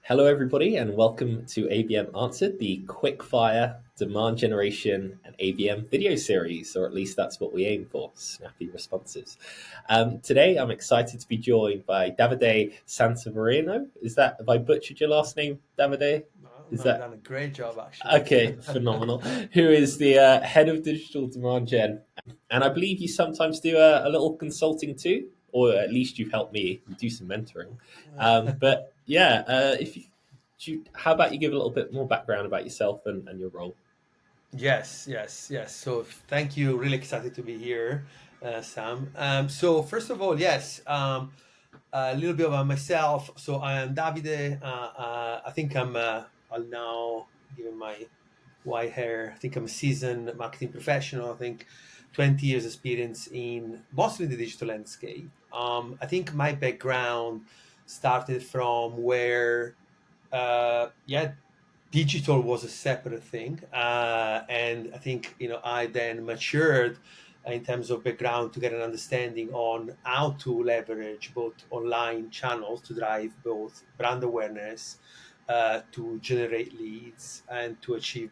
Hello, everybody, and welcome to ABM Answered, the quick-fire demand generation and ABM video series, or at least that's what we aim for, snappy responses. Today, I'm excited to be joined by Davide Sanseverino. Have I butchered your last name, Davide? Is No, you've that done a great job, actually. okay? Phenomenal. Who is the head of digital demand gen, and I believe you sometimes do a little consulting too, or at least you've helped me do some mentoring. But yeah, if how about you give a little bit more background about yourself and your role? Yes. So thank you. Really excited to be here, Sam. So first of all, yes, a little bit about myself. So I am Davide. I think I'll now, given my white hair, I think I'm a seasoned marketing professional. I think 20 years experience in mostly the digital landscape. I think my background started from where, yeah, digital was a separate thing, and I think I then matured in terms of background to get an understanding on how to leverage both online channels to drive both brand awareness, to generate leads, and to achieve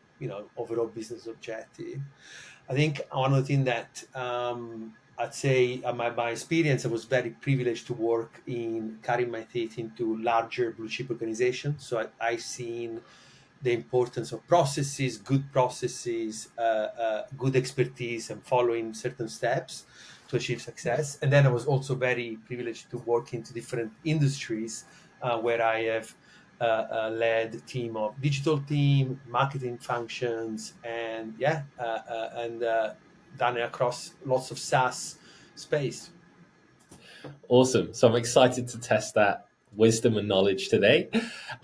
overall business objective. I think one of the things that I'd say, my experience, I was very privileged to work in carrying my teeth into larger blue chip organizations. So I've seen the importance of processes, good expertise, and following certain steps to achieve success. And then I was also very privileged to work into different industries, where I have led team of digital team, marketing functions, and done it across lots of SaaS space. Awesome. So I'm excited to test that wisdom and knowledge today.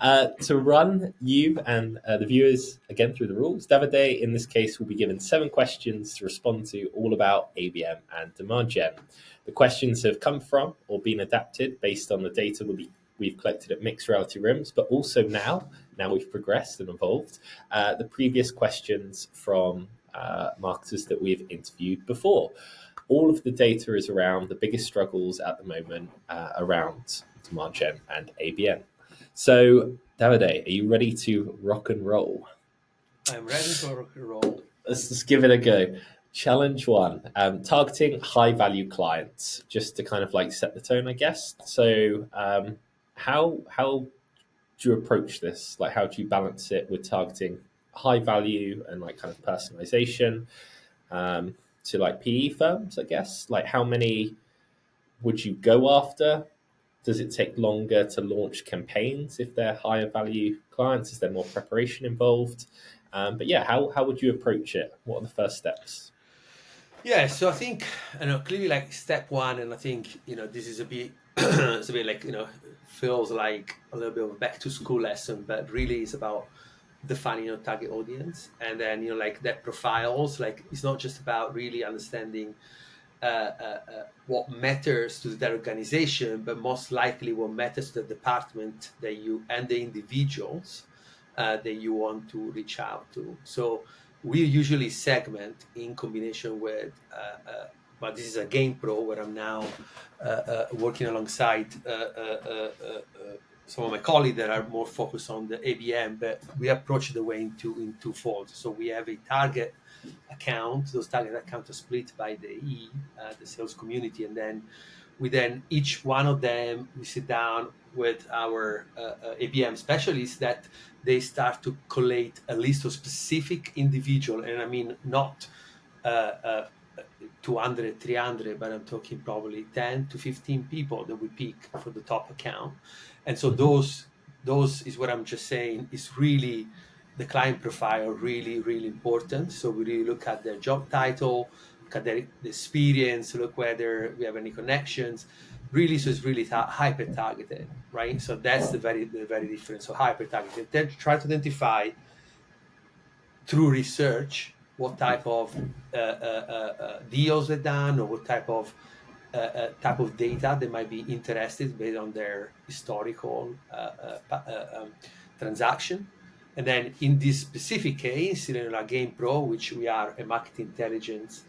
To run you and the viewers again through the rules, Davide, in this case, will be given 7 questions to respond to all about ABM and Demand Gen. The questions have come from or been adapted based on the data we've collected at Mixed Reality Rooms, but also now we've progressed and evolved, the previous questions from marketers that we've interviewed before. All of the data is around the biggest struggles at the moment around Demand Gen and ABM. So, Davide, are you ready to rock and roll? I'm ready to rock and roll. Let's just give it a go. Challenge 1, targeting high value clients, just to kind of like set the tone, I guess. So, how do you approach this? Like, how do you balance it with targeting high value and like kind of personalization? To like PE firms, I guess? Like, how many would you go after? Does it take longer to launch campaigns if they're higher value clients? Is there more preparation involved? But yeah, how would you approach it? What are the first steps? Yeah, so I think, clearly, like, step one, and I think this is a bit it's a bit like, feels like a little bit of a back to school lesson, but really it's about defining your target audience, and then like that profiles. Like, it's not just about really understanding what matters to that organization, but most likely what matters to the department that you and the individuals that you want to reach out to. So we usually segment in combination with, but this is a Gain.Pro where I'm now working alongside some of my colleagues that are more focused on the ABM, but we approach the way in twofold. So we have a target account. Those target accounts are split by the sales community, and then each one of them, we sit down with our ABM specialists that they start to collate a list of specific individual, and I mean not uh, uh, 200, 300, but I'm talking probably 10 to 15 people that we pick for the top account. And so Mhm. those is what I'm just saying is really the client profile, really, really important. So we really look at their job title, look at their the experience, look whether we have any connections. Really, so it's really hyper targeted, right? So that's the very difference. So hyper targeted. Then try to identify through research what type of deals they've done, or what type of data they might be interested based on their historical transaction. And then in this specific case, like Gain.Pro, which we are a market intelligence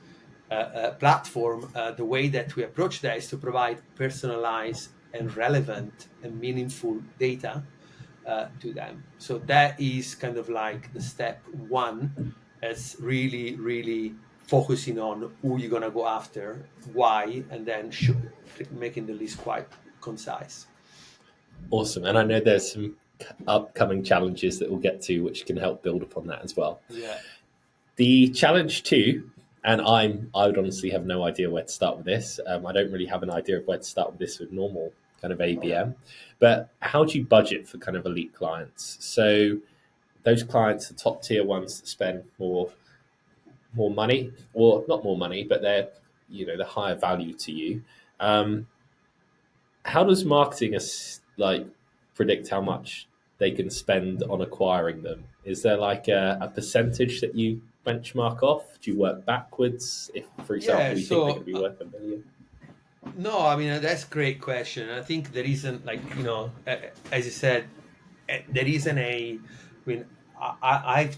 platform, the way that we approach that is to provide personalized and relevant and meaningful data to them. So that is kind of like the step one. It's really, really focusing on who you're going to go after, why, and then making the list quite concise. Awesome. And I know there's some upcoming challenges that we'll get to, which can help build upon that as well. Yeah. The challenge two, and I would honestly have no idea where to start with this. I don't really have an idea of where to start with this with normal kind of ABM. But how do you budget for kind of elite clients? So those clients, the top tier ones that spend more money, or not more money, but they're the higher value to you. Um, how does marketing like predict how much they can spend on acquiring them? Is there like a percentage that you benchmark off? Do you work backwards? If, for Yeah. example, you think they're going So to be worth 1 million? no, I mean that's a great question. I think there isn't like as you said, there isn't a. I mean, I've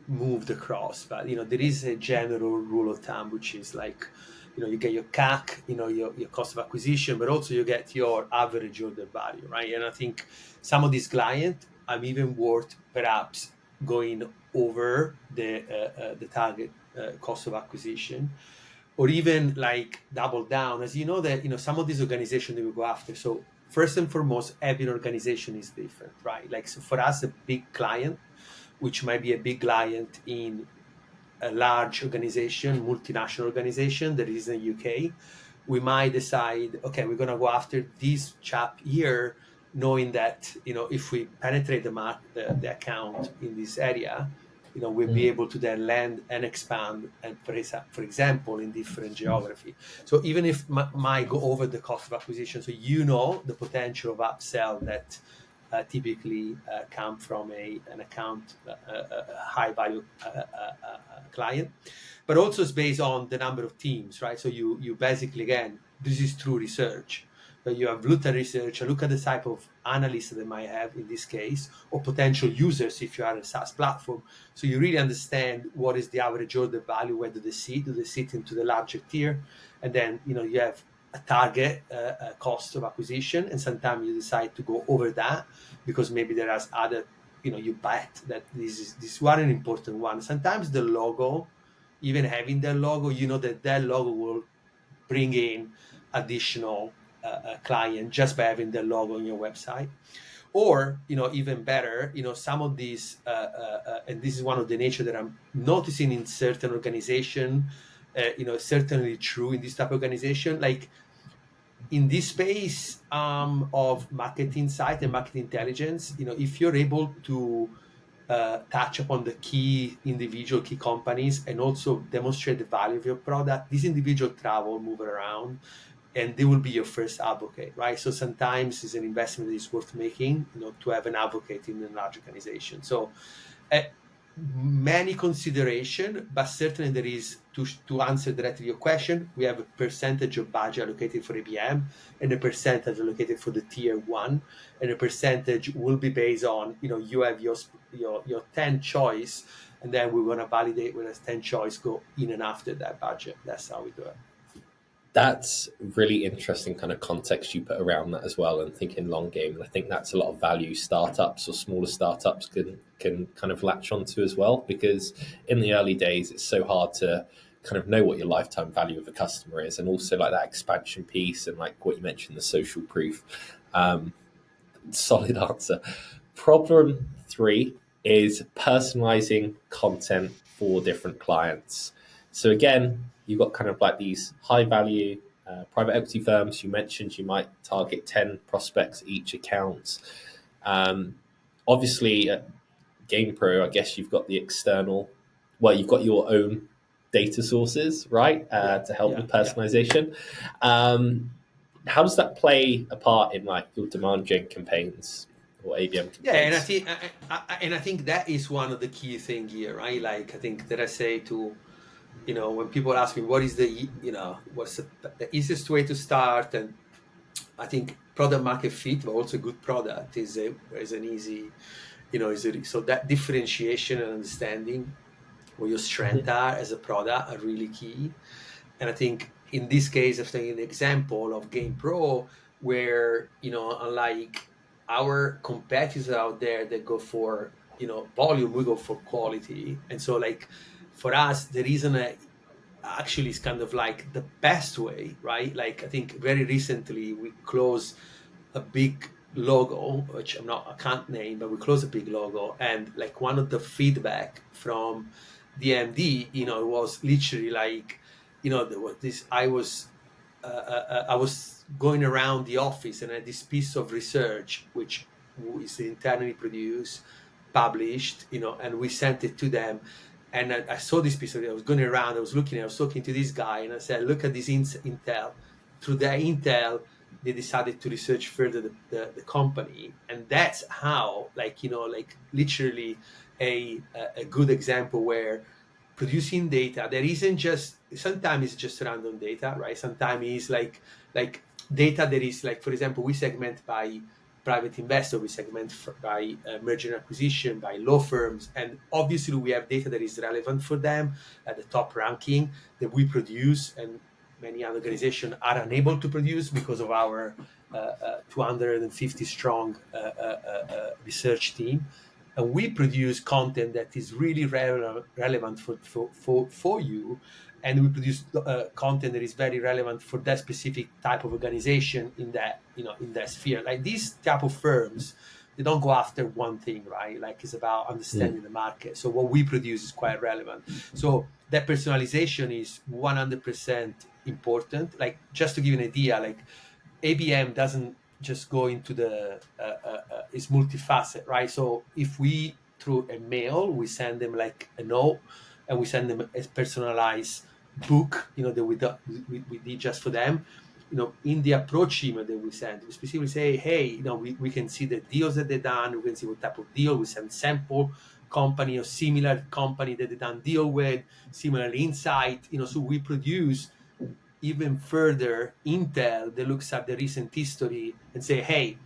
moved across, but there is a general rule of thumb which is like, you get your CAC, your cost of acquisition, but also you get your average order value, right? And I think some of these clients, I'm even worth perhaps going over the target cost of acquisition, or even like double down, as you know that some of these organizations they will go after. So first and foremost, every organization is different, right? Like, so for us, a big client, which might be a big client in a large organization, multinational organization that is in the UK, we might decide, okay, we're going to go after this chap here, knowing that if we penetrate the account in this area, we'll be able to then land and expand, and for example, in different geography. So even if might go over the cost of acquisition, so the potential of upsell that typically come from an account, a high value client, but also it's based on the number of teams, right? So you basically, again, this is through research. So you have looked at research, look at the type of analysts that they might have in this case, or potential users if you are a SaaS platform. So you really understand what is the average order value, where do they sit into the larger tier, and then you have a target cost of acquisition, and sometimes you decide to go over that because maybe there are other, you bet that this one an important one. Sometimes the logo, even having the logo, that logo will bring in additional client just by having the logo on your website. Or even better, some of these and this is one of the nature that I'm noticing in certain organization, certainly true in this type of organization, like in this space of market insight and market intelligence. If you're able to touch upon the key companies and also demonstrate the value of your product, these individual travel, move around, and they will be your first advocate, right? So sometimes it's an investment that is worth making, to have an advocate in a large organization. So uh, many consideration, but certainly there is, to answer directly your question, we have a percentage of budget allocated for ABM and a percentage allocated for the tier one, and a percentage will be based on, you have your 10 choice, and then we want to validate whether 10 choice go in and after that budget. That's how we do it. That's really interesting kind of context you put around that as well, and thinking long game. And I think that's a lot of value startups or smaller startups can kind of latch onto as well, because in the early days it's so hard to kind of know what your lifetime value of a customer is, and also like that expansion piece and like what you mentioned, the social proof. Solid answer. Problem three is personalizing content for different clients. So again, you've got kind of like these high value private equity firms. You mentioned you might target 10 prospects each account. Um, Obviously, at Gain.Pro, I guess you've got the external, well, you've got your own data sources, right, Yeah, to help yeah, with yeah. personalization. Um, how does that play a part in like your demand gen campaigns or ABM Yeah, and I campaigns? think and I think that is one of the key thing here, right? Like, I think that I say to, when people ask me what is what's the easiest way to start, and I think product market fit, but also good product is an easy, so that differentiation and understanding what your strengths Mhm. are as a product are really key. And I think in this case, I've taken the example of Gain.Pro, where, unlike our competitors out there that go for volume, we go for quality. And so like for us, the reason actually is kind of like the best way, right? Like I think very recently we closed a big logo, which I can't name, but we closed a big logo, and like one of the feedback from the MD, it was literally like, there was this. I was going around the office and I had this piece of research which is internally produced, published, and we sent it to them. And I saw this piece of it. I was going around, I was looking, I was talking to this guy, and I said, "Look at this intel." Through the intel, they decided to research further the company, and that's how, like like literally a good example where producing data that isn't just, sometimes it's just random data, right? Sometimes it's like data that is like, for example, we segment by private investor, we segment by merger and acquisition, by law firms, and obviously we have data that is relevant for them at the top ranking that we produce, and many other organizations are unable to produce because of our 250 strong research team. And we produce content that is really relevant for you, and we produce content that is very relevant for that specific type of organization in that in that sphere. Like these type of firms, they don't go after one thing, right? Like it's about Mm. understanding the market. So what we produce is quite relevant. So that personalization is 100% important. Like just to give you an idea, like ABM doesn't just go into the it's multifaceted, right? So if we through a mail we send them like a note, and we send them a personalized book, that we did just for them. In the approach email that we send, we specifically say, hey, we can see the deals that they've done, we can see what type of deal, we send sample company or similar company that they done deal with, similar insight, so we produce even further intel that looks at the recent history and say, hey,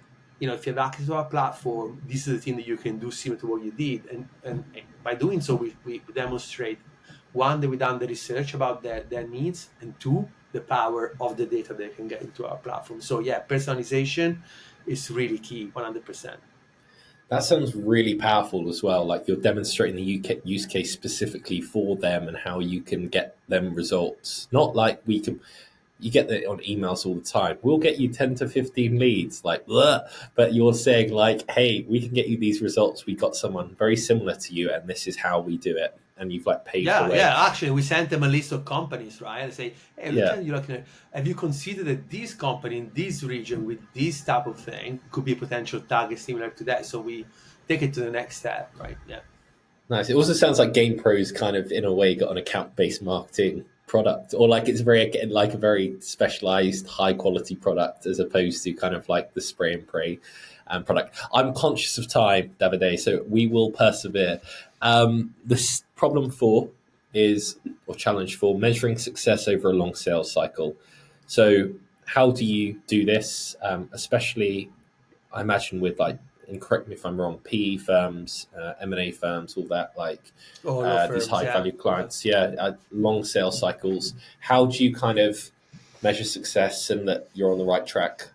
if you have access to our platform, this is the thing that you can do similar to what you did. And by doing so, we demonstrate, one, that we've done the research about their needs, and two, the power of the data they can get into our platform. So yeah, personalization is really key, 100%. That sounds really powerful as well. Like you're demonstrating the UK use case specifically for them and how you can get them results. Not like we can, you get that on emails all the time. We'll get you 10 to 15 leads, like, bleh. But you're saying, like, hey, we can get you these results. We got someone very similar to you, and this is how we do it. And you've like paved the Yeah, way. yeah. Actually, we sent them a list of companies, right? And say, hey, look Yeah. at you looking at. Have you considered that this company in this region with this type of thing could be a potential target similar to that? So we take it to the next step, right? Yeah. Nice. It also sounds like Gain.Pro's kind of, in a way, got an account-based marketing product, or like it's very like a very specialized, high-quality product as opposed to kind of like the spray and pray product. I'm conscious of time, Davide, so we will persevere. This problem four is, or challenge four, measuring success over a long sales cycle. So, how do you do this, especially I imagine with like, and correct me if I'm wrong, PE firms, M&A firms, all that, like Oh, law these firms. high Yeah, value yeah. clients, yeah, long sales cycles. How do you kind of measure success and that you're on the right track?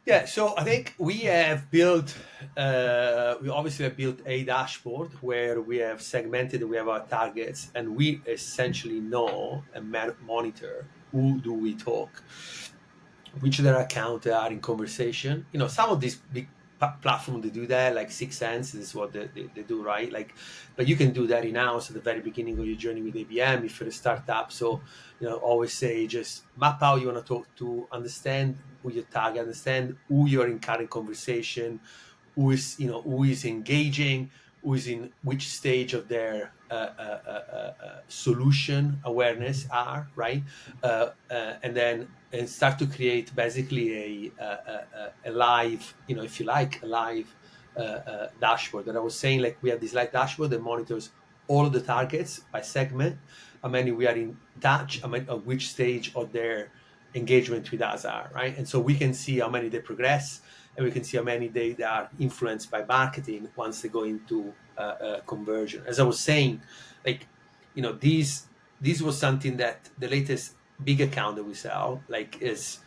Yeah, so I think we have built, we obviously have built a dashboard where we have segmented, we have our targets, and we essentially know and monitor who do we talk, which their account are in conversation. Some of these big platforms, they do that, like Six Sense is what they do, right? Like, but you can do that in house at the very beginning of your journey with ABM if you're a startup. So, always say, just map out you want to talk to, understand who your target, understand who you're in current conversation, who is engaging, who is in which stage of their solution awareness are, right? And then and start to create basically a live, if you like, a live dashboard. That I was saying, like we have this live dashboard that monitors all of the targets by segment, how many we are in touch, at which stage of their engagement with us are, right? And so we can see how many they progress, and we can see how many they are influenced by marketing once they go into conversion. As I was saying, like, this was something that the latest big account that we sell, like, is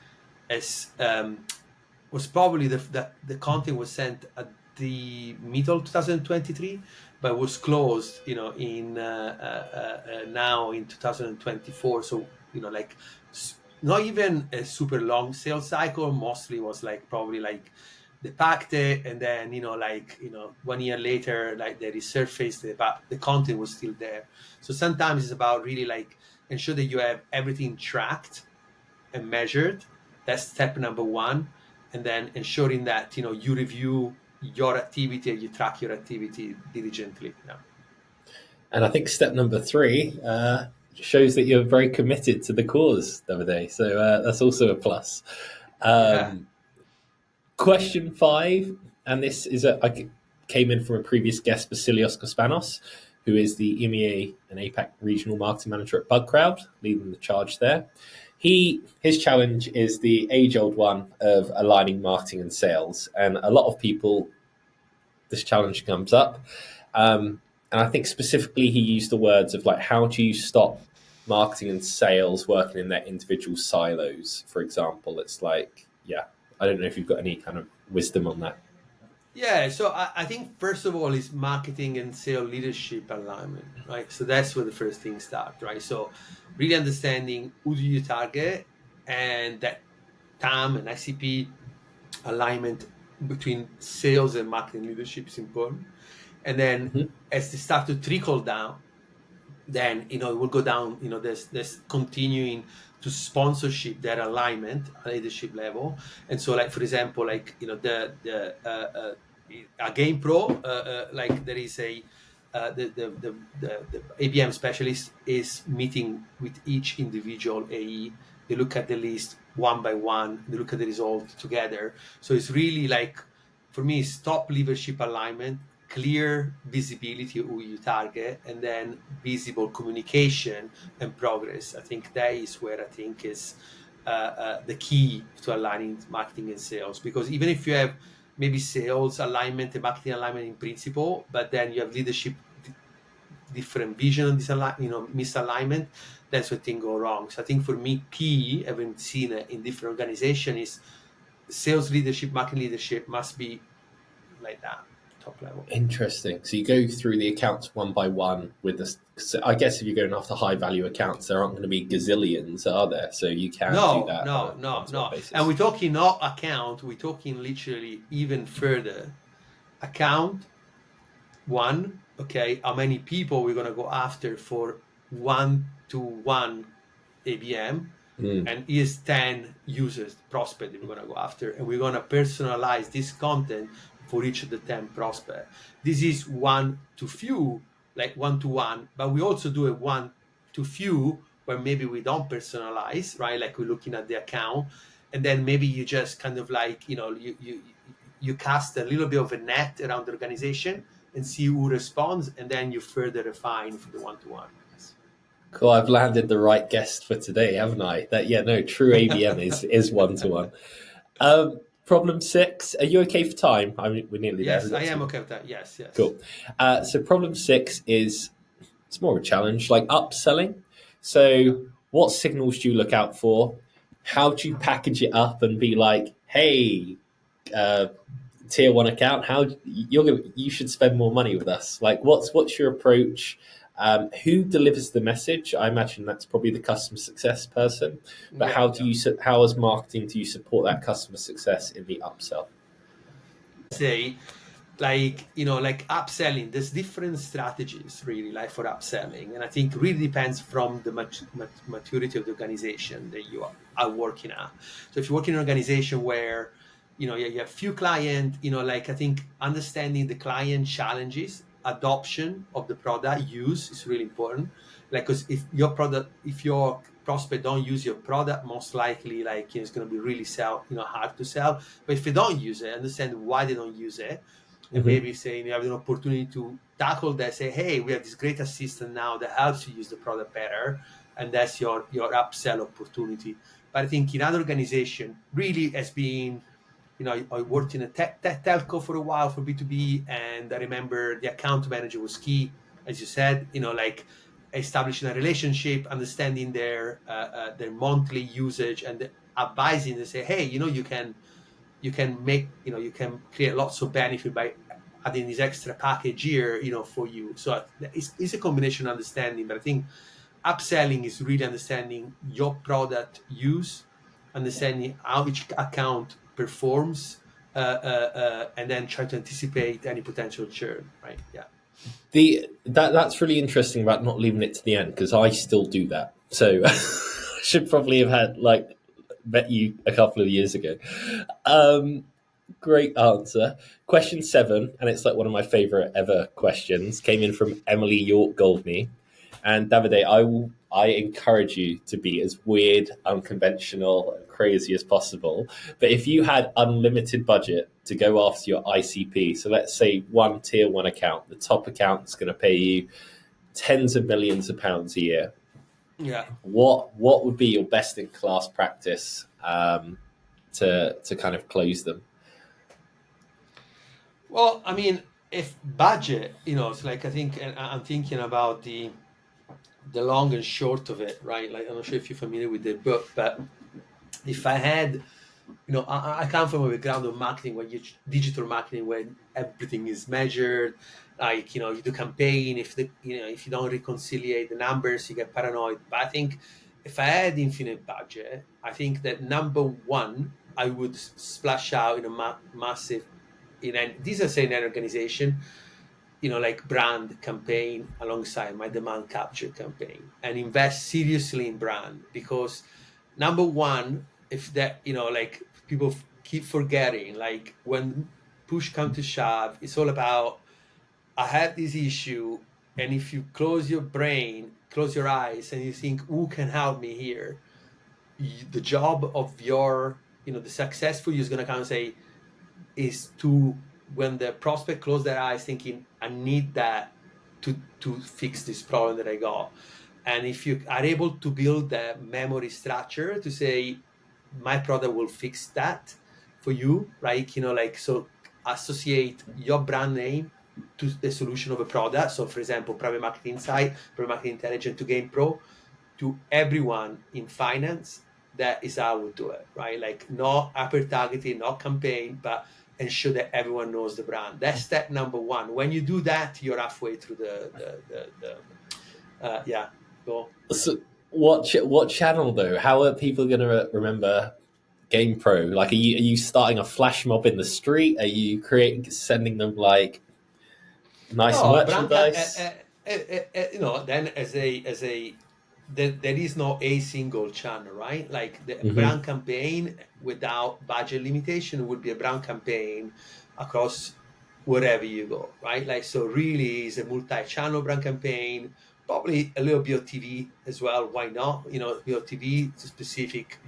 was probably the content was sent at the middle 2023, but was closed, in now in 2024. So, like not even a super long sales cycle. Mostly was like probably like they packed it, and then 1 year later, like they resurfaced it, but the content was still there. So sometimes it's about really like ensure that you have everything tracked and measured. That's step number one. And then ensuring that you review your activity and you track your activity diligently. Yeah. And I think step number three shows that you're very committed to the cause, Davide. So that's also a plus. Yeah. Um, Question five, and this is I came in from a previous guest, Basilios Kospanos, who is the EMEA and APAC regional marketing manager at BugCrowd, leading the charge there. His challenge is the age-old one of aligning marketing and sales, and a lot of people, this challenge comes up. And I think specifically he used the words of like, how do you stop marketing and sales working in their individual silos? For example, it's like, yeah, I don't know if you've got any kind of wisdom on that. Yeah, so I think first of all is marketing and sales leadership alignment, right? So that's where the first thing starts, right? So really understanding who do you target, and that TAM and ICP alignment between sales and marketing leadership is important. And then Mhm. as they start to trickle down, then it will go down. There's continuing to sponsorship that alignment at leadership level. And so, like for example, like the Gain.Pro, like there is a the ABM specialist is meeting with each individual AE. They look at the list one by one. They look at the result together. So it's really like, for me, it's top leadership alignment, clear visibility of who you target, and then visible communication and progress. I think that is where I think is the key to aligning marketing and sales. Because even if you have maybe sales alignment and marketing alignment in principle, but then you have leadership different vision, misalignment, that's where things go wrong. So I think for me, key, having seen it in different organizations, is sales leadership, marketing leadership must be like that, top level. Interesting. So you go through the accounts one by one with this. So I guess if you're going after high value accounts, there aren't going to be gazillions, are there? So you can do No, that on no, a no, one to one no. And basis. we're talking not account, we're talking literally even further. Account one, okay, how many people we're going to go after for 1-to-1 ABM, Mm. and here's 10 users, prospect that we're going to go after, and we're going to personalize this content for each of the 10 prospect. This is one to few, like 1-to-1, but we also do a one to few where maybe we don't personalize, right? Like we're looking at the account, and then maybe you just kind of like, you cast a little bit of a net around the organization and see who responds, and then you further refine for the one-to-one. Yes. Cool. I've landed the right guest for today, haven't I? That yeah, no, true ABM is one to one. Problem six. Are you okay for time? I mean, we're nearly there. Yes, We've I got am 2 okay with that. Yes, yes. Cool. So problem six is it's more of a challenge, like upselling. So what signals do you look out for? How do you package it up and be like, hey, uh, tier one account, you should spend more money with us? Like, what's your approach? Who delivers the message? I imagine that's probably the customer success person. But Yeah, yeah. how as marketing do you support that customer success in the upsell? Say, like, like upselling, there's different strategies really, like for upselling. And I think really depends from the maturity of the organization that you are working at. So if you work in an organization where, you have few client, like I think understanding the client challenges, adoption of the product use is really important. Like, because if your prospect don't use your product, most likely, like, it's going to be really hard to sell. But if they don't use it, understand why they don't use it, and Hmm. maybe saying you have an opportunity to tackle that, say, hey, we have this great assistant now that helps you use the product better, and that's your upsell opportunity. But I think in other organization really has been, I worked in a telco for a while for B2B, and I remember the account manager was key, as you said, like establishing a relationship, understanding their monthly usage, and advising to say, hey, you can you can make, you can create lots of benefit by adding this extra package here, for you. So it's a combination of understanding, but I think upselling is really understanding your product use, understanding how each account performs, and then try to anticipate any potential churn, right? Yeah. That's really interesting about not leaving it to the end, because I still do that. So I should probably have had like met you a couple of years ago. Um, Great answer. Question 7, and it's like one of my favorite ever questions, came in from Emily York Goldney. And Davide, I encourage you to be as weird, unconventional, and crazy as possible. But if you had unlimited budget to go after your ICP, so let's say one tier one account, the top account is going to pay you tens of millions of pounds a year. Yeah. What would be your best in class practice to kind of close them? Well, I mean, if budget, it's like, I think, and I'm thinking about the long and short of it, right? Like, I'm not sure if you're familiar with the book, but if I had, I come from a background of marketing, where digital marketing, when everything is measured, like, you do campaign. If you don't reconcile the numbers, you get paranoid. But I think if I had infinite budget, I think that number one, I would splash out in a massive, these are saying an organization, like brand campaign alongside my demand capture campaign, and invest seriously in brand. Because number one, if that, like, people keep forgetting, like, when push comes to shove, it's all about, I have this issue. And if you close your brain, close your eyes, and you think, who can help me here? The job of the successful you is going to come and say, is to, when the prospect close their eyes thinking, I need that to fix this problem that I got. And if you are able to build the memory structure to say, my product will fix that for you, right? Like, so associate your brand name to the solution of a product. So for example, private marketing insight, private marketing intelligence to Gain.Pro, to everyone in finance. That is how I would do it, right? Like, not hyper targeting, not campaign, but ensure that everyone knows the brand. That's step number one. When you do that, you're halfway through yeah. Go. So what channel though? How are people going to remember Gain.Pro? Like, are you starting a flash mob in the street? Are you creating sending them like nice No, brand merchandise? then there is no a single channel, right? Like, the Hmm. brand campaign without budget limitation would be a brand campaign across wherever you go, right? Like, so really is a multi-channel brand campaign, probably a little bit of TV as well. Why not? A bit of TV to specific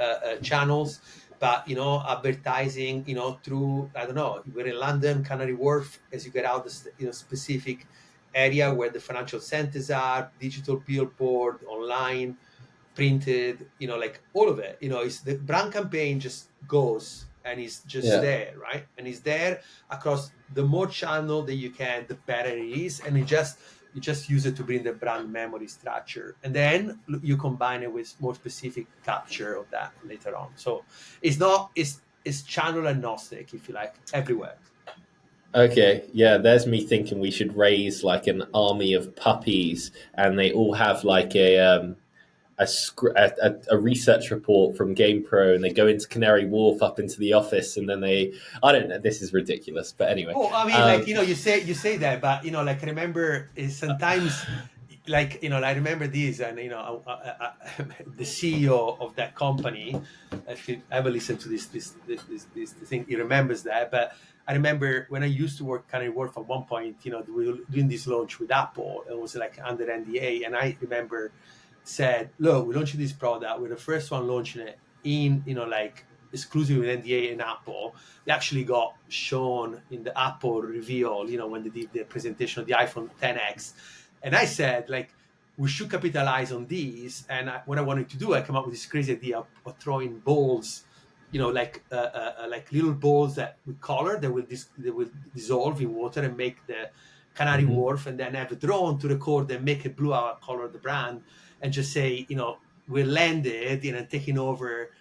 channels, but advertising, through, I don't know, we're in London, Canary Wharf, as you get out the specific area where the financial centers are, digital billboard, online, printed, like all of it. It's the brand campaign just goes and it's just Yeah. there, right? And it's there across the more channel that you can, the better it is. And you just use it to bring the brand memory structure, and then you combine it with more specific capture of that later on. So it's channel agnostic, if you like, everywhere. Okay. Yeah. There's me thinking we should raise like an army of puppies, and they all have like a research report from Gain.Pro, and they go into Canary Wharf up into the office, and then I don't know, this is ridiculous, but anyway. Oh, I mean, like, you say that, but like, remember, is sometimes, like, I remember this, and the CEO of that company, if you ever listen to this thing, he remembers that. But I remember when I used to work Canary Wharf at one point, we were doing this launch with Apple. It was like under NDA, and I remember said, "Look, we're launching this product. We're the first one launching it in, like, exclusive with NDA and Apple." They actually got shown in the Apple reveal, when they did the presentation of the iPhone 10X. And I said, like, we should capitalize on these. And what I wanted to do, I came up with this crazy idea of throwing balls, like little balls that with color that they will dissolve in water and make the Canary Mhm. Wharf, and then have a drone to record and make a blue hour color of the brand, and just say, we landed, taking over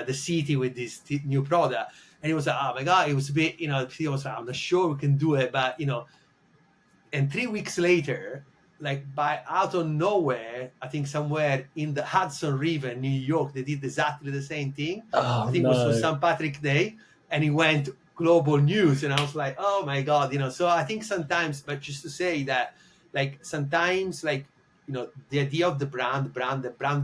the city with this new product. And he was like, oh my God, it was a bit, he was like, I'm not sure we can do it, but, and 3 weeks later, like by out of nowhere, I think somewhere in the Hudson River, New York, they did exactly the same thing. I Oh think it was for no. St. Patrick's Day, and it went global news, and I was like, oh my God, So I think sometimes, but just to say that, like sometimes, like the idea of the brand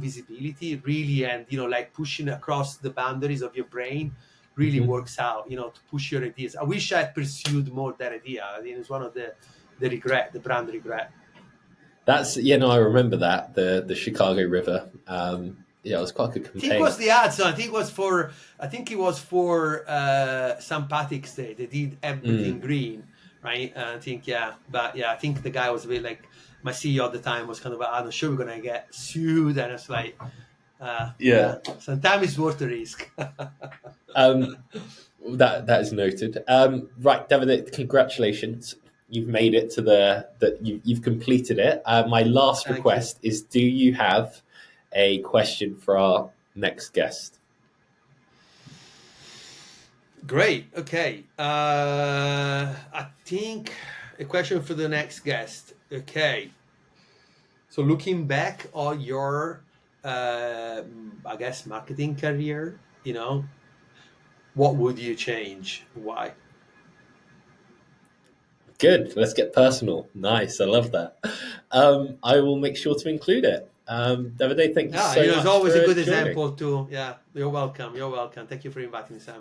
visibility really, and like pushing across the boundaries of your brain really Mhm. works out, to push your ideas. I wish I had pursued more that idea. I think it's one of the brand regret. That's I remember that the Chicago River. Yeah, it was quite a good I think it was campaign. the ads. I think it was for St. Patrick's Day. They did everything Mm, green, right? I think but I think the guy was a bit like my CEO at the time was kind of, I'm not sure we're gonna get sued, and it's like, yeah. sometimes it's worth the risk. Um, that is noted. Right, David, congratulations. You've made it to you've completed it. My last Thank you. request is: do you have a question for our next guest? Great. Okay. I think a question for the next guest. Okay. So looking back on your, I guess, marketing career, what would you change? Why? Good. Let's get personal. Nice. I love that. I will make sure to include it. Davide, thank you Yeah, so it's much always a for good joining. example to, yeah, you're welcome. You're welcome. Thank you for inviting me, Sam.